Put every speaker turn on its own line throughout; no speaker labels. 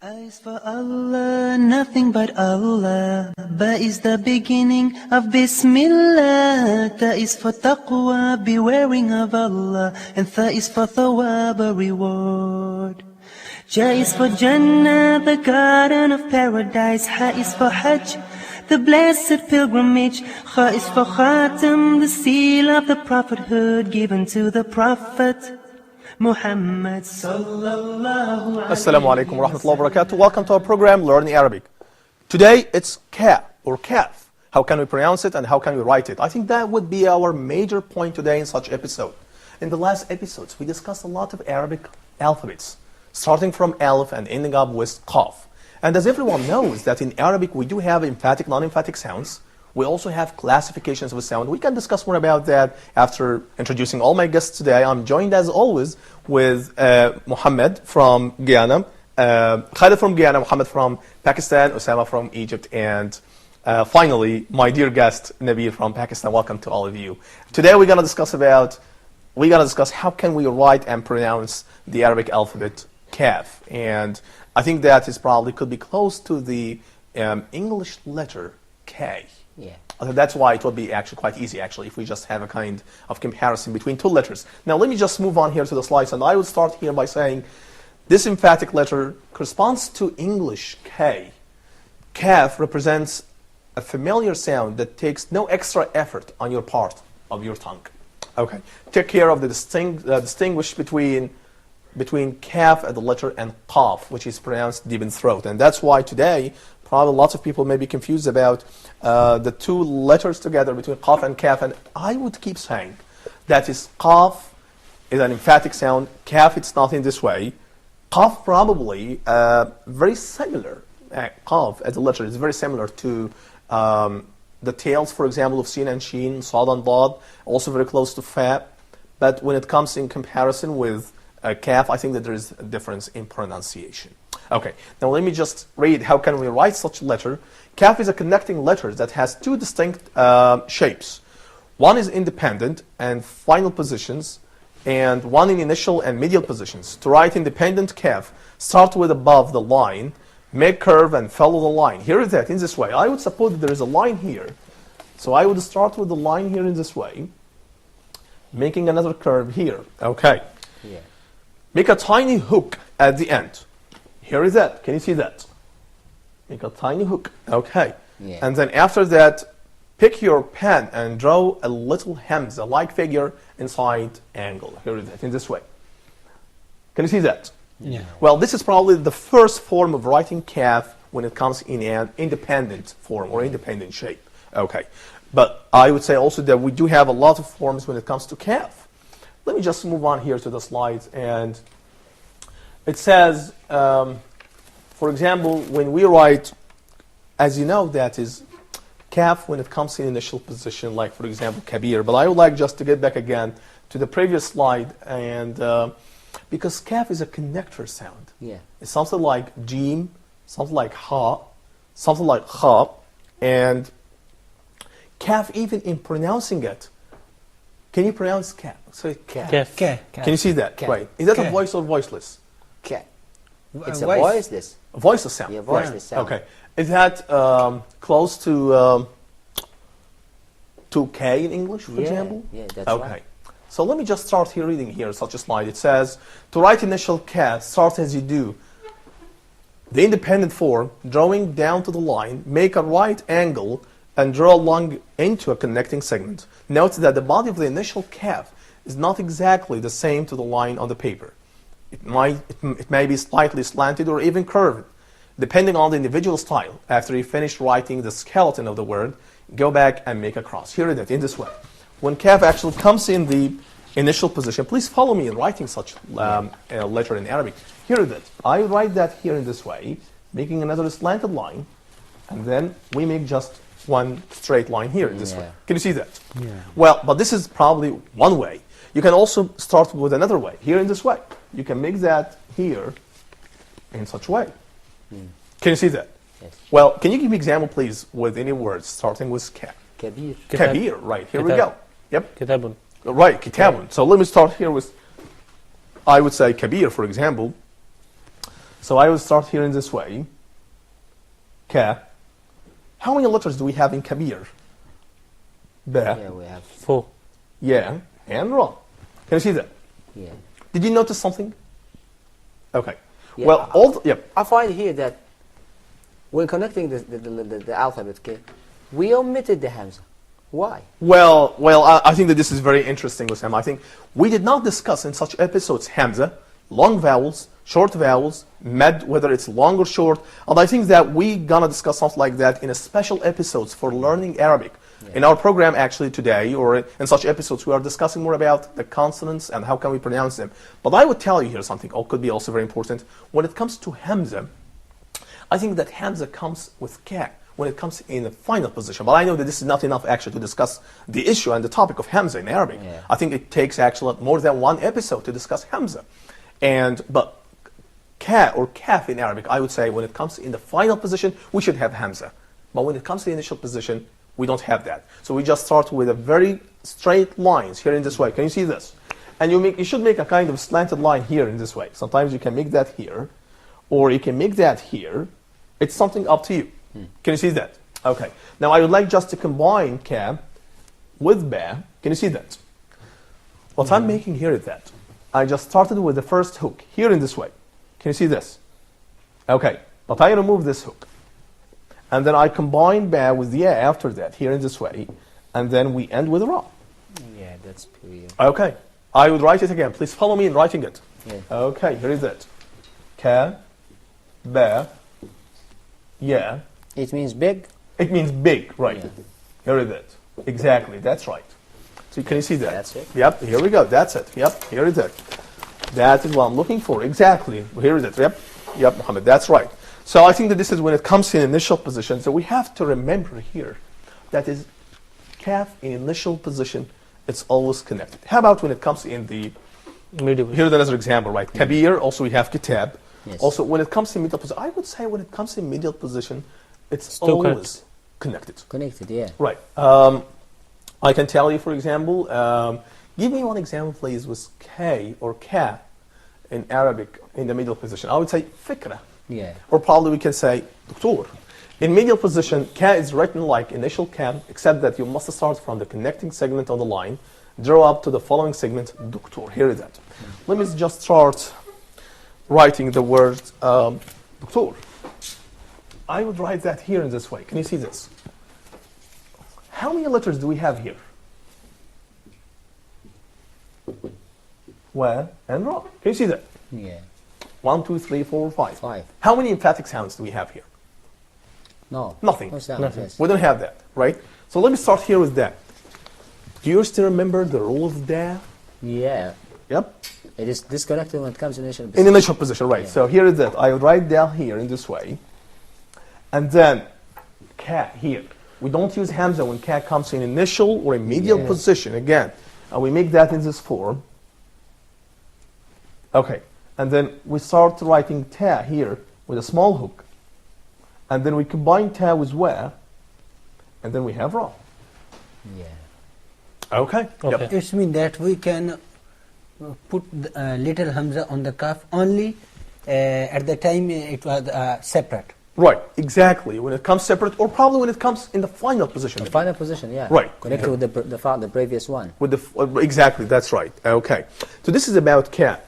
A is for Allah, nothing but Allah. Ba is the beginning of Bismillah. Ta is for taqwa, bewaring of Allah. And Tha is for thawab, a reward. Ja is for Jannah, the garden of paradise. Ha is for Hajj, the blessed pilgrimage. Kha is for Khatam, the seal of the prophethood given to the Prophet Muhammad sallallahu alayhi.
Assalamu alaikum wa rahmatullahi wa barakatuh. Welcome to our program Learning Arabic. Today it's ka or kaf. How can we pronounce it and how can we write it? I think that would be our major point today in such episode. In the last episodes we discussed a lot of Arabic alphabets, starting from alif and ending up with qaf. And as everyone knows that in Arabic we do have emphatic, non-emphatic sounds. We also have classifications of a sound. We can discuss more about that after introducing all my guests today. I'm joined as always with Muhammad from Guyana, Khalid from Guyana, Muhammad from Pakistan, Osama from Egypt, and finally my dear guest Nabil from Pakistan. Welcome to all of you. Today we're gonna discuss how can we write and pronounce the Arabic alphabet kaf, and I think that is probably could be close to the English letter K.
Yeah.
That's why it would be actually quite easy if we just have a kind of comparison between two letters. Now let me just move on here to the slides, and I would start here by saying this emphatic letter corresponds to English K. Kaf represents a familiar sound that takes no extra effort on your part of your tongue. Okay, take care of the distinguish between kaf at the letter and qaf, which is pronounced deep in throat, and that's why today probably lots of people may be confused about the two letters together between qaf and kaf, and I would keep saying that is qaf is an emphatic sound, kaf it's not in this way. Qaf probably very similar, qaf as a letter is very similar to the tails, for example, of sin and sheen, sad and dad, also very close to fa, but when it comes in comparison with kaf, I think that there is a difference in pronunciation. Okay, now let me just read how can we write such a letter. Kaf is a connecting letter that has two distinct shapes. One is independent and final positions, and one in initial and medial positions. To write independent kaf, start with above the line, make curve and follow the line. Here is that in this way. I would suppose that there is a line here. So I would start with the line here in this way, making another curve here. Okay.
Yeah.
Make a tiny hook at the end. Here is that. Can you see that? Make a tiny hook. Okay.
Yeah.
And then after that, pick your pen and draw a little hamza-like figure inside angle. Here is that, in this way. Can you see that?
Yeah.
Well, this is probably the first form of writing kaf when it comes in an independent form or independent shape. Okay. But I would say also that we do have a lot of forms when it comes to kaf. Let me just move on here to the slides, and it says, for example, when we write, as you know, that is kaf when it comes in initial position, like for example kabir. But I would like just to get back again to the previous slide, and because kaf is a connector sound.
Yeah.
It's something like jim, something like ha, something like kha, and kaf even in pronouncing it. Can you pronounce kaf? So kaf.
Kaf.
Can you see that?
Kaf.
Right. Is that a
Kaf.
voice or voiceless?
K. It's a
voice.
voiceless.
A voiceless sound.
Yeah, voiceless sound.
Okay. Is that close to K in English, for example?
Yeah, that's
okay.
right.
So let me just start here reading here such a slide. It says, to write initial kaf, start as you do. The independent form, drawing down to the line, make a right angle and draw along into a connecting segment. Note that the body of the initial kaf is not exactly the same to the line on the paper. It may be slightly slanted or even curved, depending on the individual style. After you finish writing the skeleton of the word, go back and make a cross. Here it is, in this way. When kaf actually comes in the initial position, please follow me in writing such a letter in Arabic. Here it is. I write that here in this way, making another slanted line, and then we make just one straight line here in this way. Can you see that?
Yeah.
Well, but this is probably one way. You can also start with another way, here in this way. You can make that here in such a way. Can you see that?
Yes.
Well, can you give me an example, please, with any words starting with kaf?
Kabir.
Kabir, right. Here we go. Yep.
Kitabun.
Right, kitabun. So let me start here with, I would say kabir, for example. So I will start here in this way. Ka. How many letters do we have in Kabir? Ba.
Yeah, we have.
4.
Yeah. And Ra. Can you see that?
Yeah.
Did you notice something? Okay.
Yeah.
Well, yep.
I find here that when connecting the alphabet, okay, we omitted the Hamza. Why?
Well, I think that this is very interesting, Wissam. I think we did not discuss in such episodes Hamza, long vowels, short vowels, med, whether it's long or short. And I think that we gonna discuss something like that in a special episodes for learning Arabic.
Yeah.
In our program actually today, or in such episodes, we are discussing more about the consonants and how can we pronounce them. But I would tell you here something, or could be also very important. When it comes to Hamza, I think that Hamza comes with Ka when it comes in the final position. But I know that this is not enough actually to discuss the issue and the topic of Hamza in Arabic.
Yeah.
I think it takes actually more than one episode to discuss Hamza. But Ka or Kaf in Arabic, I would say when it comes in the final position, we should have Hamza. But when it comes to the initial position, we don't have that. So we just start with a very straight lines here in this way. Can you see this? And you should make a kind of slanted line here in this way. Sometimes you can make that here, or you can make that here. It's something up to you. Can you see that? Okay. Now I would like just to combine Ka with Ba. Can you see that? What I'm making here is that I just started with the first hook here in this way. Can you see this? Okay. But I remove this hook. And then I combine Ba with Ya after that, here in this way. And then we end with Ra.
Yeah, that's clear.
Okay. I would write it again. Please follow me in writing it.
Yeah.
Okay, here is it. Ka, Ba, Ya.
It means big.
It means big, right.
Yeah.
Here is it. Exactly, that's right. So can you see that?
That's it.
Yep, here we go. That's it. Yep, here is it. That is what I'm looking for. Exactly. Here is it. Yep, Muhammad, that's right. So I think that this is when it comes in initial position. So we have to remember here that is Kaf in initial position, it's always connected. How about when it comes in the,
Middle.
here's another example, right? Kabir, also we have Kitab.
Yes.
Also when it comes in middle position, I would say when it comes in middle position, it's
Still
always connected.
Connected, yeah.
Right. I can tell you, for example, give me one example, please, with K or Ka in Arabic in the middle position. I would say fikra.
Yeah.
Or probably we can say Doktor. In medial position, Ka is written like initial Ka, except that you must start from the connecting segment on the line, draw up to the following segment, Doktor. Here is that. Let me just start writing the word Doktor. I would write that here in this way. Can you see this? How many letters do we have here? Wa and Ra. Can you see that?
Yeah.
1, 2, 3, 4, 5.
5.
How many emphatic sounds do we have here?
No.
Nothing.
No sound,
Nothing.
yes.
We don't have that, right? So let me start here with that. Do you still remember the rule of Da?
Yeah.
Yep.
It is disconnected when it comes to initial
In
position.
initial position, right.
Yeah.
So here is that. I would write Da here in this way. And then Ka here. We don't use Hamza when Ka comes in initial or in medial
Yeah.
position again. And we make that in this form. Okay. And then we start writing Ta here with a small hook. And then we combine Ta with Wa. And then we have Ra.
Yeah.
Okay.
Okay.
Yep.
It means that we can put the, little Hamza on the Kaf only at the time it was separate.
Right. Exactly. When it comes separate, or probably when it comes in the final position.
The final position, yeah.
Right.
Connected with the previous one.
With the exactly, that's right. Okay. So this is about Ka.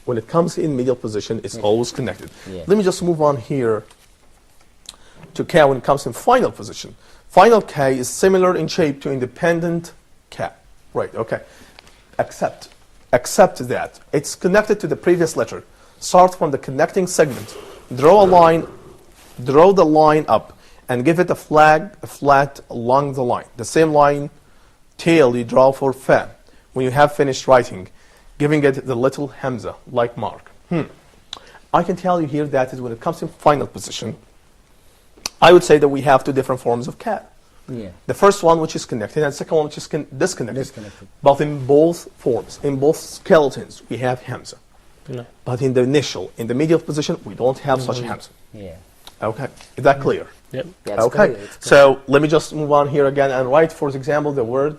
When it comes in medial position, it's always connected.
Yeah.
Let me just move on here to Ka when it comes in final position. Final Ka is similar in shape to independent Ka. Right, okay. Except that it's connected to the previous letter. Start from the connecting segment. Draw the line up and give it a flat along the line. The same line tail you draw for Fa. When you have finished writing, giving it the little Hamza, like mark. I can tell you here that is when it comes in final position, I would say that we have two different forms of Ka.
Yeah.
The first one which is connected and the second one which is disconnected.
Disconnected.
But in both forms, in both skeletons, we have Hamza.
No.
But in the initial, in the medial position, we don't have such Hamza.
Yeah.
Okay, is that clear?
Yep.
Yeah, it's
Okay,
clear, it's clear.
so let me just move on here again and write, for example, the word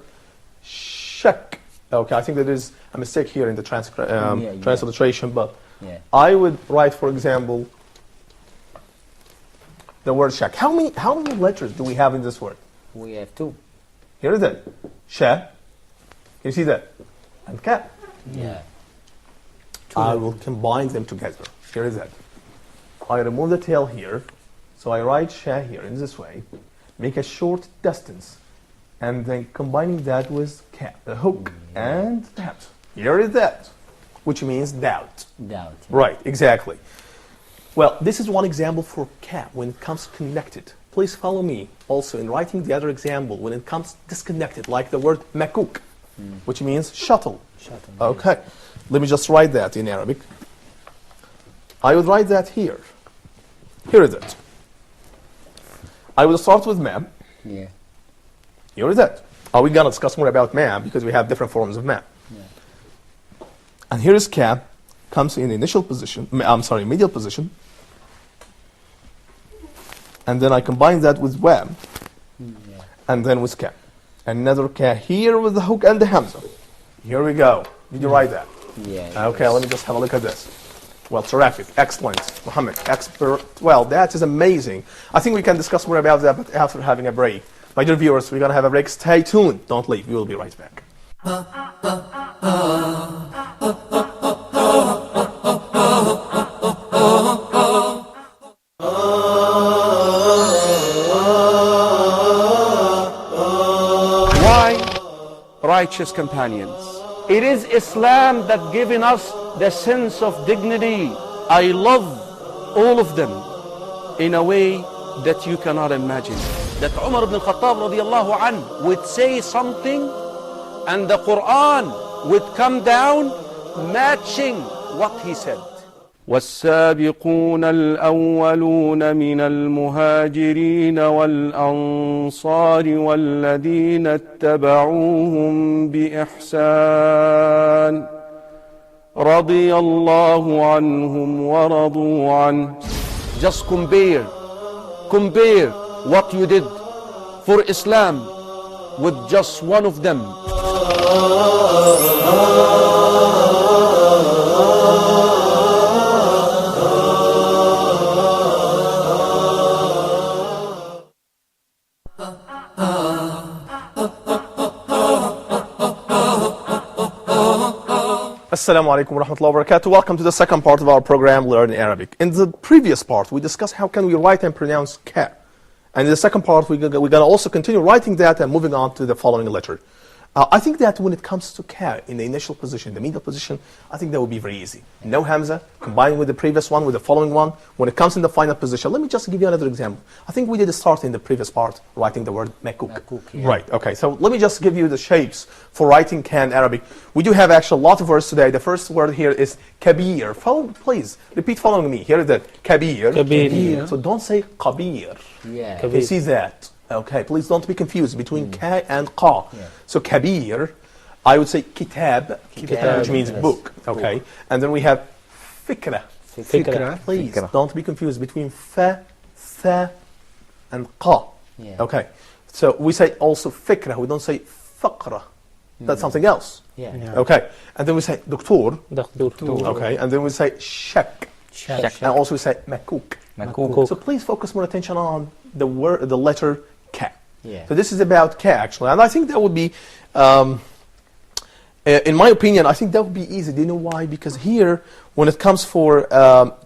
shak. Okay, I think there is a mistake here in the
Yeah.
transliteration, but
Yeah.
I would write, for example, the word shak. How many letters do we have in this word?
We have 2.
Here is it. Sha. Can you see that? And ka.
Yeah.
I will combine them together. Here is it. I remove the tail here. So I write sha here in this way. Make a short distance. And then combining that with ka, the hook and the hamza. Here is that. Which means doubt.
Doubt.
Right, exactly. Well, this is one example for ka when it comes connected. Please follow me also in writing the other example when it comes disconnected, like the word makuk, which means shuttle.
Shuttle.
Okay, let me just write that in Arabic. I would write that here. Here is it. I will start with ma.
Yeah.
Here is it. Are we going to discuss more about ma because we have different forms of ma?
Yeah.
And here is ka, comes in initial position, medial position. And then I combine that with wa,
Yeah.
and then with ka. Another ka here with the hook and the hamza. Here we go. Did you write that?
Yeah.
Okay, let me just have a look at this. Well, terrific, excellent, Muhammad, expert. Well, that is amazing. I think we can discuss more about that, but after having a break. My dear viewers, we're going to have a break. Stay tuned. Don't leave. We will be right back.
Why righteous companions? It is Islam that given us the sense of dignity. I love all of them in a way that you cannot imagine. That Umar ibn al-Khattab radiallahu anhu would say something and the Quran would come down matching what he said. والسابقون الأولون من المهاجرين والأنصار والذين اتبعوهم بإحسان رضي الله عنهم ورضوا عنه. Just compare what you did for Islam with just one of them.
Assalamu alaikum wa rahmatullahi wa barakatuh. Welcome to the second part of our program, Learn Arabic. In the previous part, we discussed how can we write and pronounce ka. And in the second part, we're going to also continue writing that and moving on to the following letter. I think that when it comes to ka, in the initial position, the medial position, I think that would be very easy. No hamza, combined with the previous one, with the following one. When it comes in the final position, let me just give you another example. I think we did start in the previous part, writing the word makuk.
Makuk, yeah.
Right, okay. So let me just give you the shapes for writing ka in Arabic. We do have actually a lot of words today. The first word here is kabir. Please, repeat following me. Here is the kabir.
Kabir.
So don't say kabir.
Yeah.
Can you see that? Okay, please don't be confused between ka and qa.
Yeah.
So kabir, I would say kitab,
Kitab,
which means
yes.
book. Okay, and then we have fikra.
Fikra.
Please don't be confused between fa, tha, and qa.
Yeah.
Okay, so we say also fikra. We don't say faqra. That's something else.
Yeah.
Okay, and then we say doctor.
Doctor.
Okay, and then we say shak.
Shak.
And also we say makuk.
Makuk.
So please focus more attention on the word, the letter ka.
Yeah.
So this is about ka actually, and I think that would be, in my opinion, I think that would be easy. Do you know why? Because here, when it comes for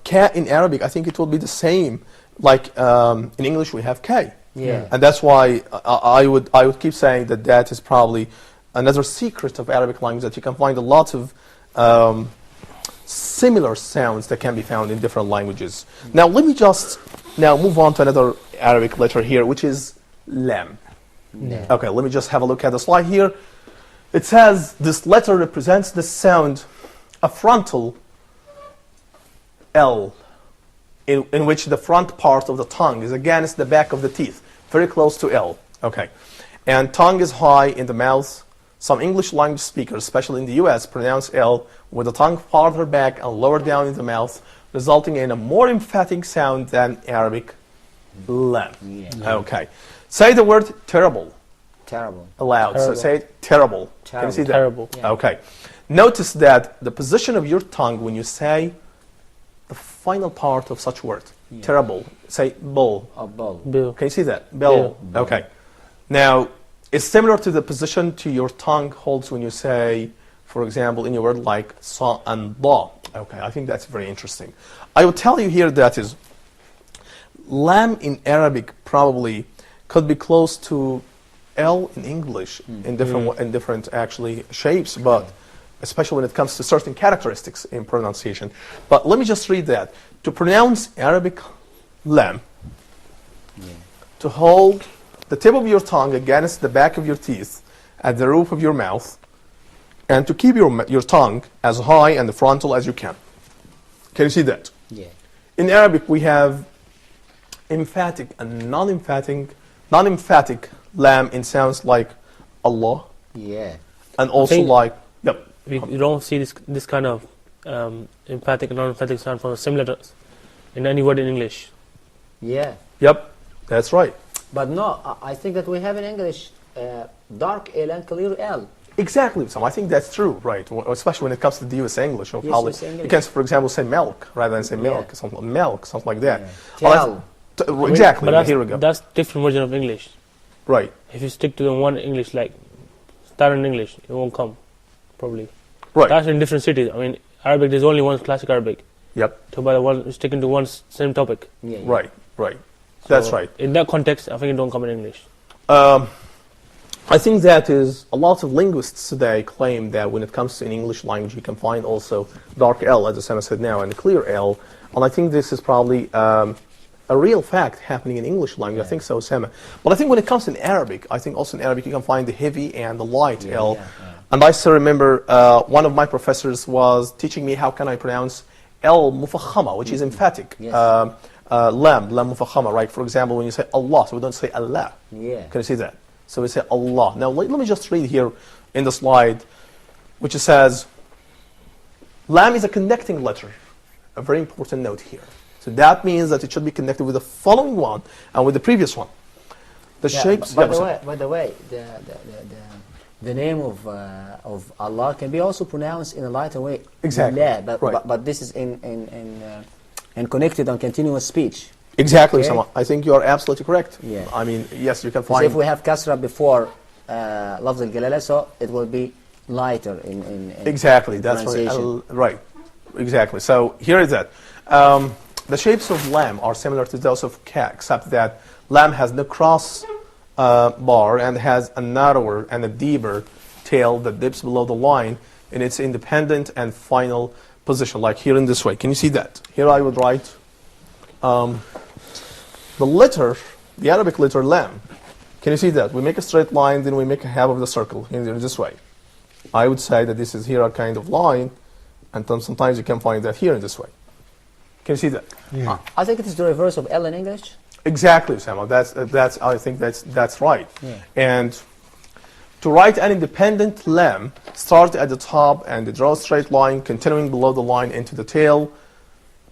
ka in Arabic, I think it will be the same. Like in English, we have k.
Yeah.
And that's why I would keep saying that that is probably another secret of Arabic language, that you can find a lot of similar sounds that can be found in different languages. Now let me just move on to another Arabic letter here, which is lam.
Yeah.
Okay, let me just have a look at the slide here. It says this letter represents the sound, a frontal L, in which the front part of the tongue is against the back of the teeth, very close to L. Okay, and tongue is high in the mouth. Some English language speakers, especially in the US, pronounce L with the tongue farther back and lower down in the mouth, resulting in a more emphatic sound than Arabic lam.
Yeah.
Okay. Say the word terrible
Terrible.
aloud. So
Terrible.
say it, terrible. Can you
Terrible.
see that?
Terrible.
Yeah.
Okay. Notice that the position of your tongue when you say final part of such word. Terrible. Say bull.
A ball.
Bill.
Can you see that? Bill. Okay. Now, it's similar to the position to your tongue holds when you say, for example, in your word like sa and da. Okay, I think that's very interesting. I will tell you here that is, lam in Arabic probably could be close to L in English in different actually shapes, but especially when it comes to certain characteristics in pronunciation. But let me just read that. To pronounce Arabic lam, to hold the tip of your tongue against the back of your teeth at the roof of your mouth, and to keep your tongue as high and frontal as you can. Can you see that?
Yeah.
In Arabic, we have emphatic and non-emphatic lam in sounds like Allah,
Yeah.
and also
think-
like, yep,
You don't see this kind of emphatic and non-emphatic sound from the same letters in any word in English.
Yeah.
yep, that's right.
But no, I think that we have in English dark L and clear L.
Exactly, Sam. I think that's true, right? Especially when it comes to the US English. Or
Yes,
probably,
US English.
you can, for example, say milk rather than say milk,
Yeah.
something like that.
Yeah.
Well,
Tell.
exactly,
But
here we go.
that's different version of English.
Right,
If you stick to the one English, like standard English, it won't come, probably.
right,
That's in different cities. I mean, Arabic, there's only one classic Arabic.
yep,
So by the one sticking to one same topic.
Yeah, yeah.
right. That's
So
right.
In that context, I think it don't come in English.
I think that is, a lot of linguists today claim that when it comes to an English language, you can find also dark L, as Osama said now, and clear L. And I think this is probably a real fact happening in English language. I think so, Osama. But I think when it comes in Arabic, I think also in Arabic you can find the heavy and the light L. And I still remember one of my professors was teaching me how can I pronounce L mufakhama, which is emphatic.
Yes.
Lam mufakhama, right? For example, when you say Allah, so we don't say Allah.
Yeah.
Can you see that? So we say Allah. Now let me just read here in the slide, which it says, lam is a connecting letter. A very important note here. So that means that it should be connected with the following one and with the previous one. The
Yeah,
shapes.
By
yeah,
the way, the name of Allah can be also pronounced in a lighter way.
Exactly.
La,
Right.
but this is in connected on continuous speech.
Exactly,
Okay.
Sama. I think you are absolutely correct.
Yeah.
I mean, yes, you can
So
find.
if we have kasra before lafz al-jalala, so it will be lighter in
Exactly, that's right.
pronunciation.
Right, exactly. So here is that. The shapes of lam are similar to those of cat, except that lam has no cross bar and has a narrower and a deeper tail that dips below the line in its independent and final position, like here in this way. Can you see that? Here I would write the letter, the Arabic letter lam. Can you see that? We make a straight line, then we make a half of the circle in this way. I would say that this is here a kind of line, and then sometimes you can find that here in this way. Can you see that?
I think it is the reverse of L in English.
Exactly, Samuel. That's I think that's right.
Yeah.
And to write an independent lam, start at the top and draw a straight line, continuing below the line into the tail,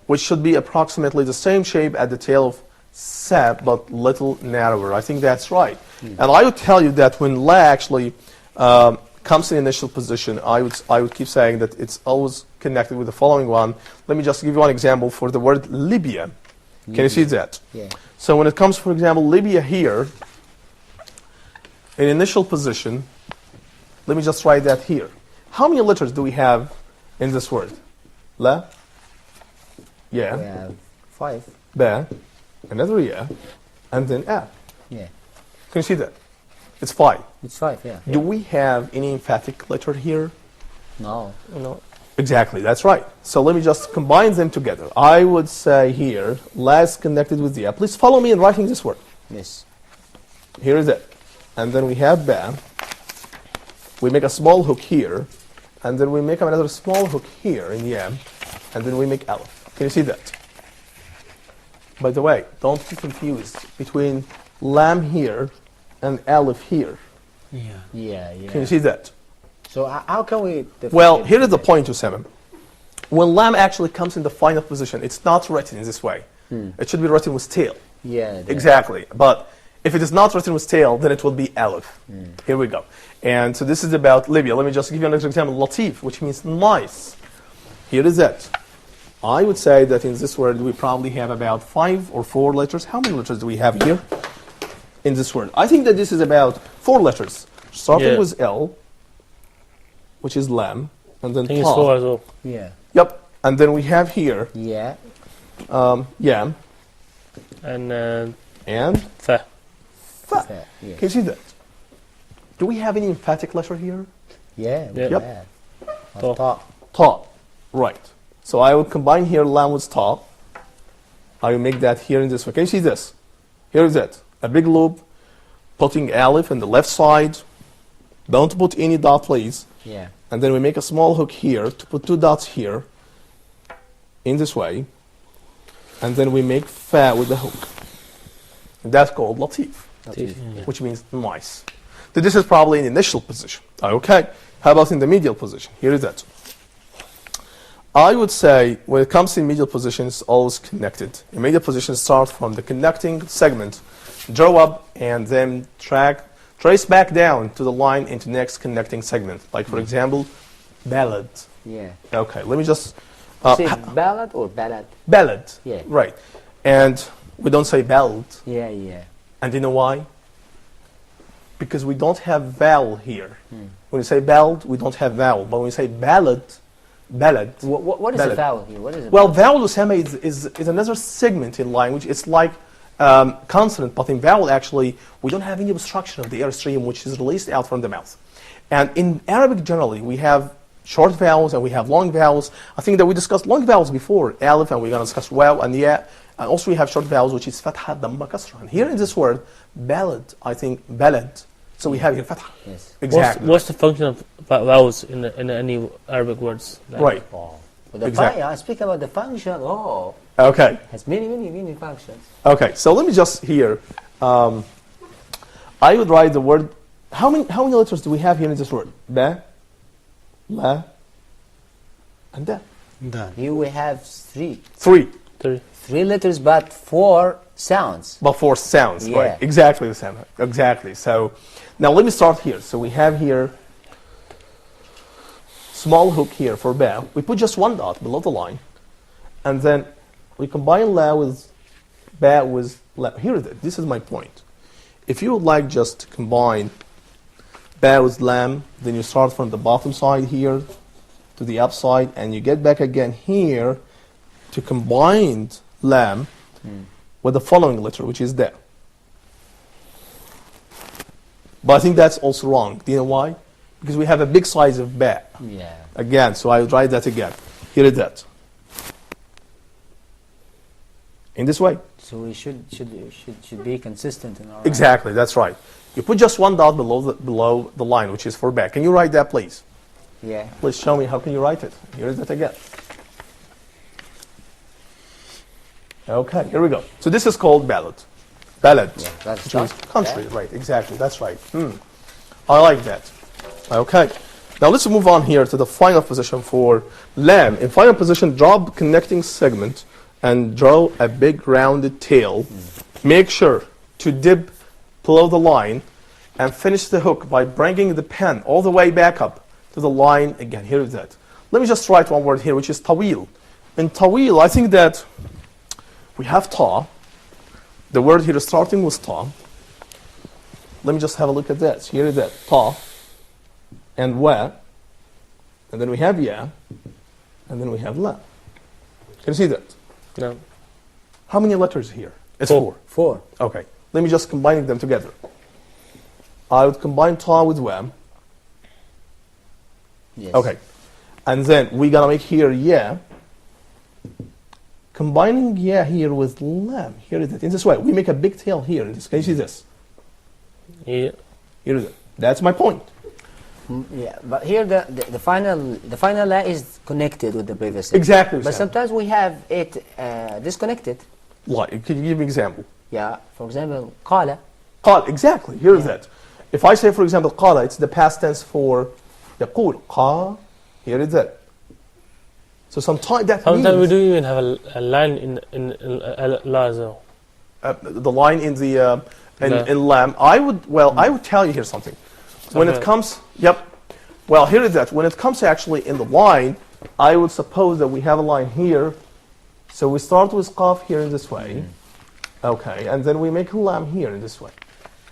which should be approximately the same shape as the tail of Sab, but little narrower. I think that's right. And I would tell you that when la actually comes in initial position, I would keep saying that it's always connected with the following one. Let me just give you one example for the word Libya. Can you see that?
Yeah.
So when it comes, for example, Libya here, in initial position, let me just write that here. How many letters do we have in this word? La, yeah,
We have 5.
ba, another yeah, and then a.
Yeah.
Can you see that? It's 5.
It's 5, yeah.
Do we have any emphatic letter here?
No.
No.
Exactly, that's right. So let me just combine them together. I would say here, la is connected with the. Please follow me in writing this word.
Yes.
Here is it. And then we have ba. We make a small hook here. And then we make another small hook here in the M. And then we make aleph. Can you see that? By the way, don't be confused between lam here and aleph here.
Yeah, yeah.
Can you see that?
So how can we...
Well, here is the point, Usama. When lam actually comes in the final position, it's not written in this way. It should be written with tail.
Yeah.
Exactly. But if it is not written with tail, then it will be aleph. Here we go. And so this is about Libya. Let me just give you another example. Latif, which means nice. Here is it. I would say that in this word we probably have about 5 or 4 letters. How many letters do we have here in this word? I think that this is about 4 letters, starting
Yeah.
with L, which is lam, and then
I think it's 4
ta.
as well.
Yeah.
Yep. And then we have here
Yeah.
yam
And
and
fa.
fa.
Yeah.
Can you see that? Do we have any emphatic letter here?
Yeah.
Yeah.
Yep.
Yeah.
Ta.
Ta.
Ta. Right. So I will combine here lam with ta. I will make that here in this way. Can you see this? Here is it. A big loop, putting aleph in the left side. Don't put any dot, please.
Yeah.
And then we make a small hook here to put 2 dots here in this way. And then we make fa with the hook. And that's called latif,
Latif.
which means nice. So this is probably in the initial position. Okay. How about in the medial position? Here is it. I would say when it comes to medial position, it's always connected. In medial position, start from the connecting segment, draw up, and then trace back down to the line into next connecting segment. Like, for example, ballad.
Yeah.
Okay, let me just...
Say ballad or ballad?
Ballad.
Yeah.
Right. And we don't say ballad.
Yeah. Yeah.
And you know why? Because we don't have vowel here. When we say ballad, we don't have vowel. But when we say ballad,
What is
Ballad.
a vowel here? What is a
well,
vowel?
vowel Usama is another segment in language. It's like consonant, but in vowel actually we don't have any obstruction of the air stream which is released out from the mouth. And in Arabic generally we have short vowels and we have long vowels. I think that we discussed long vowels before, alif, and we're going to discuss waw and ya. And also we have short vowels which is fatha, damma, kasra. And here in this word, ballad, I think balad. So we have here fatha.
Yes.
Exactly.
What's the function of vowels in any Arabic words? Like,
Right.
Oh. But the
Exactly.
I speak about the function. Oh,
Okay.
has many functions.
Okay, so let me just here. I would write the word. How many letters do we have here in this word? Ba, la, and da.
Here we have 3.
3,
3 letters, but 4 sounds.
but 4 sounds.
Yeah.
Right? Exactly the same. Exactly. So now let me start here. So we have here small hook here for ba. We put just 1 dot below the line, and then we combine la with ba with la. Here it is. This is my point. If you would like just to combine ba with lam, then you start from the bottom side here to the upside, and you get back again here to combine lam with the following letter, which is da. But I think that's also wrong. Do you know why? Because we have a big size of ba.
Yeah.
Again, so I will write that again. Here is that. In this way.
So we should be consistent in our
Exactly, that's right. You put just 1 dot below the line, which is for ba. Can you write that, please?
Yeah.
Please show me how can you write it. Here is it again. Okay, here we go. So this is called ballad. Ballad.
Yeah, that's
Which means
right.
country, right, exactly, that's right. I like that. Okay. Now let's move on here to the final position for lam. In final position, drop connecting segment and draw a big rounded tail. Make sure to dip below the line and finish the hook by bringing the pen all the way back up to the line again. Here is that. Let me just write one word here, which is tawil. In tawil, I think that we have ta. The word here is starting with ta. Let me just have a look at this. Here is that. Ta and wa. And then we have ya. And then we have la. Can you see that?
No.
How many letters here? It's
4.
4.
Okay. Let me just combine them together. I would combine ta with wa.
Yes.
Okay. And then we're going to make here ya. Combining ya here with lam. Here is it. In this way, we make a big tail here. In this. Can you see this?
Yeah.
Here is it. That's my point.
Yeah, but here the final la is connected with the previous.
Exactly.
But
Sam.
sometimes we have it disconnected.
Like, can you give me an example?
Yeah. For example, qala.
قال. Exactly. Here is it. If I say, for example, قال, it's the past tense for يقول. قا. Here is it. So sometimes that
Sometimes we
means
do even have a line in la as well.
the line in the
La.
in lam. I would tell you here something. When it
Okay.
comes, well, here is that. When it comes actually in the line, I would suppose that we have a line here So we start with qaf here in this way. Okay, and then we make a lam here in this way.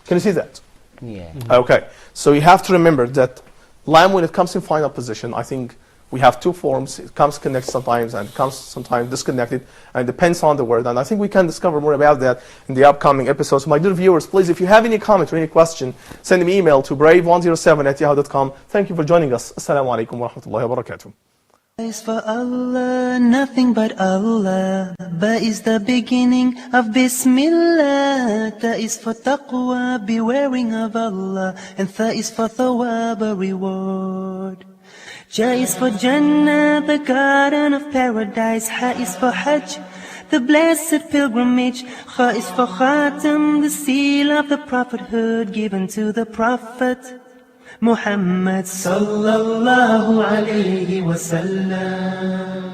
Can you see that?
Yeah.
Okay, so you have to remember that lam, when it comes in final position, I think we have two forms. It comes connected sometimes and it comes sometimes disconnected, and it depends on the word. And I think we can discover more about that in the upcoming episodes. My dear viewers, please, if you have any comment or any question, send me an email to brave107@yahoo.com. Thank you for joining us. Assalamu alaikum wa rahmatullahi wa barakatuh.
Is for Allah, nothing but Allah. Ba is the beginning of Bismillah. Ta is for taqwa, bewaring of Allah. And Tha is for thawab, a reward. Ja is for Jannah, the garden of paradise. Ha is for Hajj, the blessed pilgrimage. Kha is for Khatam, the seal of the prophethood given to the Prophet Muhammad sallallahu alayhi wa sallam.